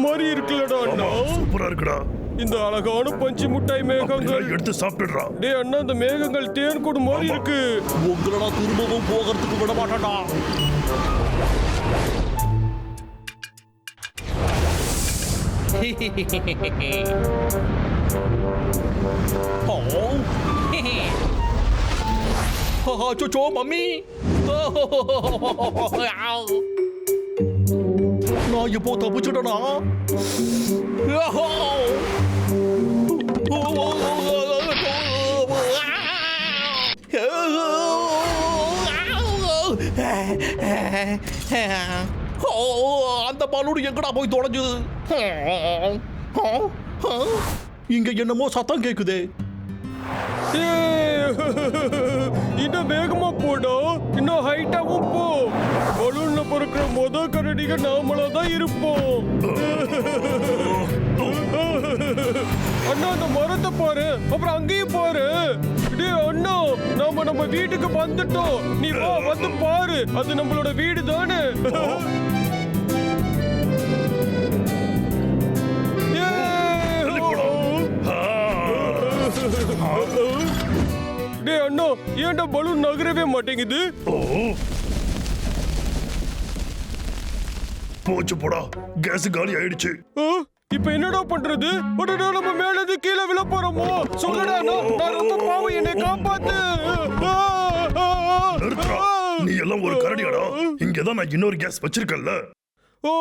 மாதிரி இருக்குல்லடா அண்ணா. சூப்பரா இருக்குடா. இந்த அழகான பஞ்சு முட்டாய் மேகங்கள் எடுத்து சாப்பிட்டுடுறா. டேய் அண்ணா, இந்த மேகங்கள் தேன் கூடு மாதிரி இருக்கு. உங்களோட திரும்பவும் போகிறதுக்கு விட மாட்டேன்டா. அச்சோ மம்மி, நான் இப்போ தப்பிச்சுட்டேனா? அந்த பலூன் எங்கடா போய் தொலைஞ்சுது? இங்க என்னமோ சத்தம் கேக்குதே. இன்னும் வேகமா போடா, இன்னும் ஹைட்டாவும் போ. பலூன்ல பொறுக்கிற மொத கரடிக நாமளா தான் இருப்போம். அண்ணா, அந்த மரத்தை பாரு, அப்புறம் அங்கேயும் பாரு. டேய் அண்ணா, நம்ம வீட்டுக்கு வந்துட்டோம். நீ வா, வந்து பாரு, அது நம்மளோட வீடு தானே. டேய் அண்ணா, ஏன்டா பலூன் நகரவே மாட்டேங்குது? போச்சு போடா, கேஸ் காலி ஆயிடுச்சு. இப்ப என்னடா பண்றது? உடனே நம்ம மேல இருந்து கீழே விழ போறோமோ? சொல்லுடா, நான் ரொம்ப பாவம், என்னை காப்பாத்து. நீ எல்லாம் ஒரு கரடியாடா. இங்கதான் நான் இன்னொரு கேஸ் வச்சிருக்கேன்ல. ஓ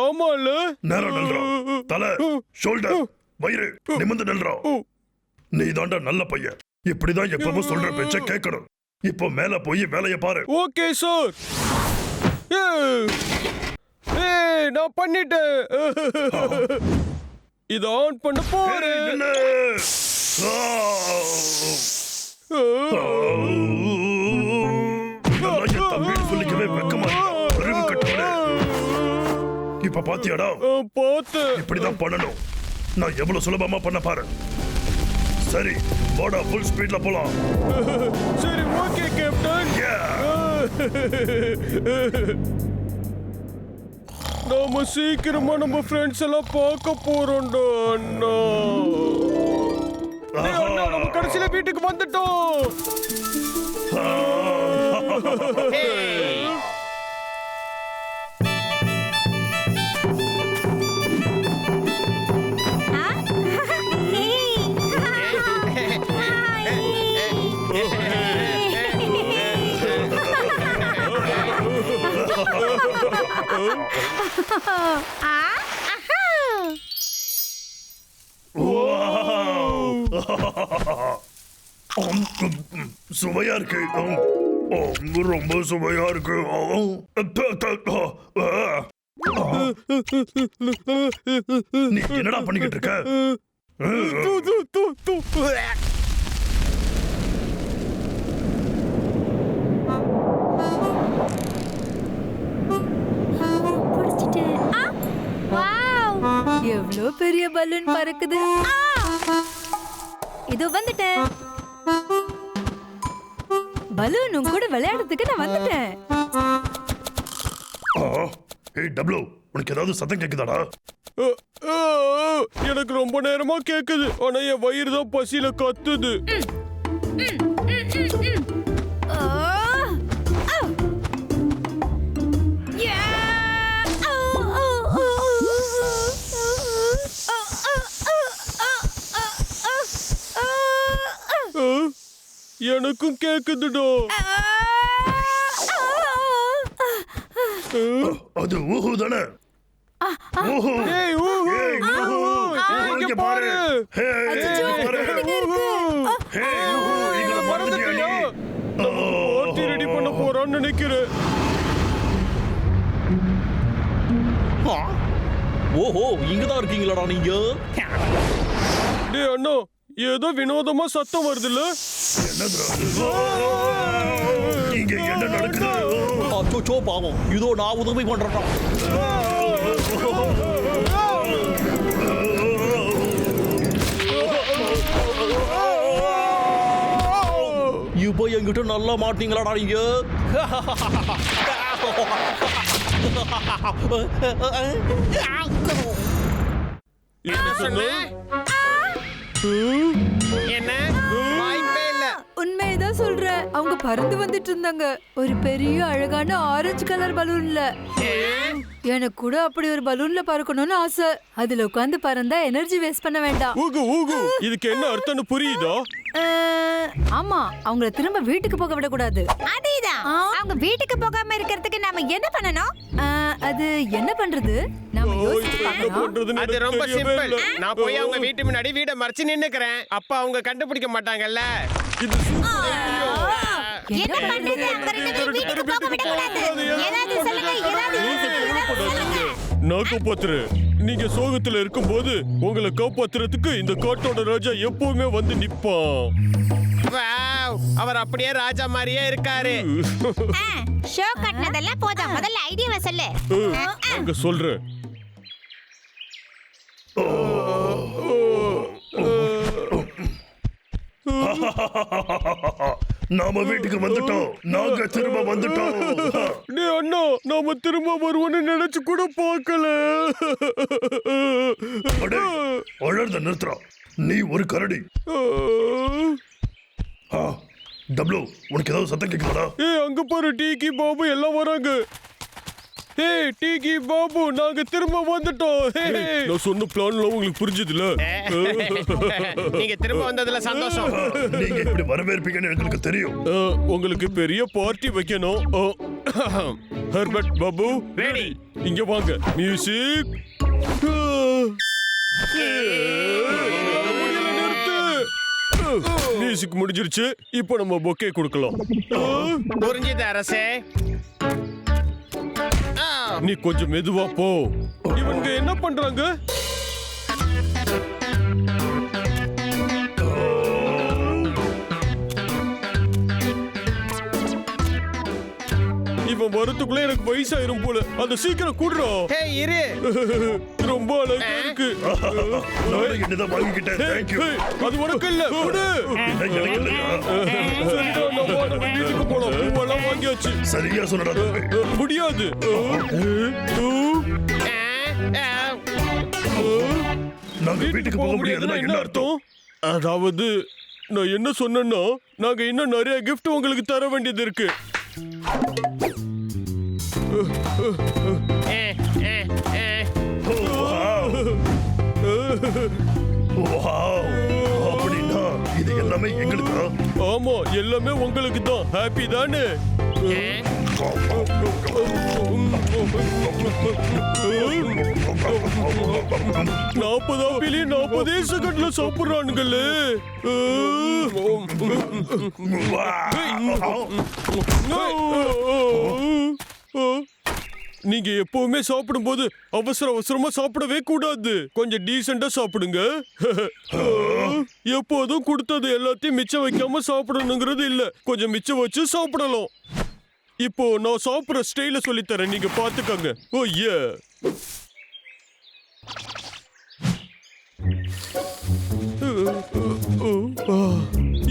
ஆமால. நேரம் நில்றா. தலை, ஷோல்டர், வயிறு நிமிர்ந்து நில்றா. நீ தாண்டா நல்ல பையன். இப்படிதான் எப்பவும் சொல்ற பேச்ச கேட்கணும். இப்போ மேல போய் வேலைய பாரு. Okay sir. நான் பண்ணிட்டேன். இத ஆன் பண்ண போறேன். சொல்லிக்கவே வெக்கமா அறிவு கட்டல. இப்ப பாத்தியாடா? பார்த்து இப்படிதான் பண்ணணும். நான் எவ்வளவு சுலபமா பண்ண பாரு. சரி, போடா, ஃபுல் ஸ்பீட்ல போலாம். சரி, ஓகே கேப்டன். நாம சீக்கிரமா நம்ம ஃப்ரெண்ட்ஸ் எல்லாம் பார்க்க போறோம்டா அண்ணா. அண்ணா, நம்ம கடைசியில வீட்டுக்கு வந்துட்டோம். சுவையா இருக்கு. ரொம்ப சுவையா இருக்கு. நீ என்னடா பண்ணிக்கிட்டு இருக்க? எவ்வளவு பெரிய பலூன் பறக்குது. இதோ வந்துட்டேன். பலூனும் கூட விளையாடுறதுக்கு நான் வந்துட்டேன். ஏய் டப்ளு, உனக்கு ஏதாவது சத்தம் கேக்குதாடா? எனக்கு ரொம்ப நேரமா கேக்குது. ஆனா என் வயிறு தான் பசியில கத்துது. எனக்கும் கேக்குதுடோ. அது ஊஹு தானே? ஏய் ஊஹு, இங்க பாரு. மறந்துட்டியா? பார்ட்டி ரெடி பண்ண போறான்னு நினைக்கிறேன். ஓஹோ, இங்கதான் இருக்கீங்களாடா நீங்க? டேய் அண்ணா, ஏதோ வினோதமா சத்தம் வருதுல்ல? இங்க என்ன நடக்குது? அச்சோ பாவம், இதோ நான் உதவி பண்றேன். இப்போ என்கிட்ட நல்லா மாட்டீங்களாடா நீங்க? என்ன சொன்ன? என்ன வாய்ப்பே இல்ல. உண்மையதான் சொல்றேன். அவங்க பறந்து வந்துட்டு இருந்தாங்க. ஒரு பெரிய அழகான ஆரஞ்சு கலர் பலூன்ல. எனக்கு கூட அப்படி ஒரு பலூன்ல பறக்கணும்னு ஆசை. அதுல உட்கார்ந்து பறந்தா எனர்ஜி வேஸ்ட் பண்ண வேண்டாம். ஊகு ஊகு இதுக்கு என்ன அர்த்தம்னு புரியுதா? ஆமா, அவங்கள திரும்ப வீட்டுக்கு போக விடக்கூடாது. அதேதான். அவங்க வீட்டுக்கு போகாம இருக்கிறதுக்கு நாம என்ன பண்ணணும்? அது என்ன பண்றது? நாம யோசிச்சு என்ன பார்க்கணும். பண்றதுன்னு அது எனக்கு ரொம்ப தெரியவே சிம்பிள். இல்ல. நான் போய் அவங்க வீட்டு முன்னாடி வீட மறைச்சு நின்னுக்கிறேன். அப்ப அவங்க கண்டுபிடிக்க மாட்டாங்கல்ல. இது சூப்பர் ஐடியா. என்ன பண்றது? அவங்க ரெண்டு பேரும் வீட்டுக்கு போக விடக்கூடாது. ஏதாவது சொல்லுங்க, ஏதாவது சொல்லுங்க. நான் காப்பாத்துறேன். நீங்க சோகத்துல இருக்கும்போது உங்களை காப்பாத்துறதுக்கு இந்த காட்டோட ராஜா எப்பவுமே வந்து நிப்பான். வாவ், அவர் அப்படியே ராஜா மாதிரியே இருக்காரு. ஷோ கட்டினதெல்லாம் போதும். முதல்ல ஐடியாவை சொல்லு. அங்க சொல்றேன். நாம வீட்டுக்கு வந்துட்டோம். நாங்க திரும்ப வந்துட்டோம். டேய் அண்ணா, நாம திரும்ப வருவோம்னு நினைச்சு கூட பார்க்கல. அடே, அழறத நிறுத்துறா. நீ ஒரு கரடி. டப்ளு, உனக்கு ஏதாவது சத்தம் கேட்கலடா? ஏய் அங்க பாரு, டீக்கி பாபு எல்லாம் வராங்க. ஏய் டீக்கி பாபு, நாங்க திரும்ப வந்துட்டோம். நான் சொன்ன பிளான்ல உங்களுக்கு புரிஞ்சதுல? நீங்க திரும்ப வந்ததுல சந்தோஷம். நீங்க இப்படி வரவேற்பீங்கன்னு எங்களுக்கு தெரியும். உங்களுக்கு பெரிய பார்ட்டி வைக்கணும். Herbert Babu ready. இங்க வாங்க. மியூசிக். மியூசிக் முடிஞ்சிருச்சு. இப்போ நம்ம பொக்கே கொடுக்கலாம். புரிஞ்சுது அரசே. நீ கொஞ்சம் மெதுவா போ. இவங்க என்ன பண்றாங்க? இவன் வரத்துக்குள்ள எனக்கு வயசாயிரும் போல. அந்த சீக்கிரம் கூடுறோம். ஹே இரு. ரொம்ப அழகா இருக்கு. நானும் என்னதான் வாங்கிக்கிட்டேன். Thank you. ஏய், அது உனக்கு இல்ல. குடு. என்ன எனக்கு இல்லையா? சரிடா, நம்ம வீட்டுக்கு போலாம். பூவெல்லாம் வாங்கியாச்சு. சரியா சொன்னடா தம்பி. முடியாது. நாங்க வீட்டுக்கு போக முடியாதுன்னா என்ன அர்த்தம்? அதாவது நான் என்ன சொன்னேன்னா, நாங்க இன்னும் நிறைய gift உங்களுக்கு தர வேண்டியது இருக்கு. Wow. அப்படின்னா இது எல்லாமே எங்களுக்கு. ஆமா, எல்லாமே உங்களுக்கு தான். ஹாப்பி தானே? 40 ஆப்பிளே 40 செகண்ட்ல சாப்பிடுறானுங்களே. நீங்க எப்பவுமே சாப்பிடும்போது அவசரமா சாப்பிடவே கூடாது. கொஞ்சம் டீசெண்டா சாப்பிடுங்க. எப்போதும் கொடுத்தது எல்லாத்தையும் மிச்சம் வைக்காம சாப்பிடணுங்கிறது இல்ல. கொஞ்சம் மிச்சம் வச்சு சாப்பிடலாம். இப்போ நான் சாப்பிடுற ஸ்டைல சொல்லித்தரேன், நீங்க பாத்துக்கங்க. ஓ ஏ.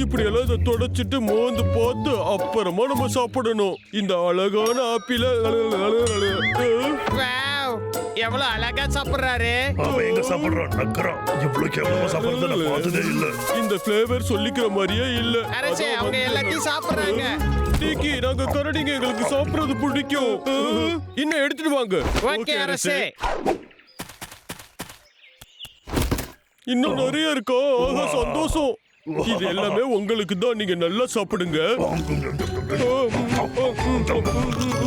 இப்படி எல்லாம் இதை தொடச்சிட்டு மோந்து பார்த்து அப்புறமா நம்ம சாப்பிடணும். இந்த அழகான ஆப்பிள வாவ், எவ்வளவு அழகா சாப்பிடுறாரு. அவன் எங்க சாப்பிடுறான்? நக்கறான். இவ்வளவு கேவலமா சாப்பிடுறத நான் பார்த்ததே இல்ல. இந்த ஃபிளேவர் சொல்லிக்கிற மாதிரியே இல்ல. அரசே, அவங்க எல்லாத்தையும் சாப்பிடுறாங்க. டீக்கி, நாங்க கரடிங்க, எங்களுக்கு சாப்பிடுறது பிடிக்கும். இன்னும் எடுத்துட்டு வாங்க. ஓகே அரசே. இன்னும் நிறைய இருக்கா? ஆஹா, சந்தோஷம். இது எல்லாமே உங்களுக்கு தான். நீங்க நல்லா சாப்பிடுங்க.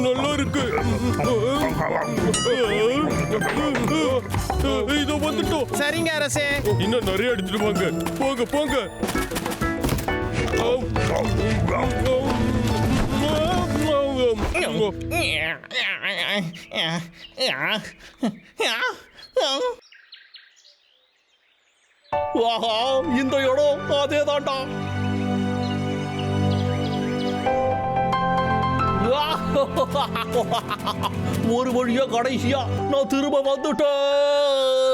நல்லா இருக்கு. இதோ வந்துட்டோம். சரிங்க அரசே. இன்னும் நிறைய எடுத்துட்டு வாங்க. போங்க போங்க. ஆஹா, இந்த இடம் அதே தாண்டா. ஒரு வழியா கடைசியா நான் திரும்ப வந்துட்டேன்.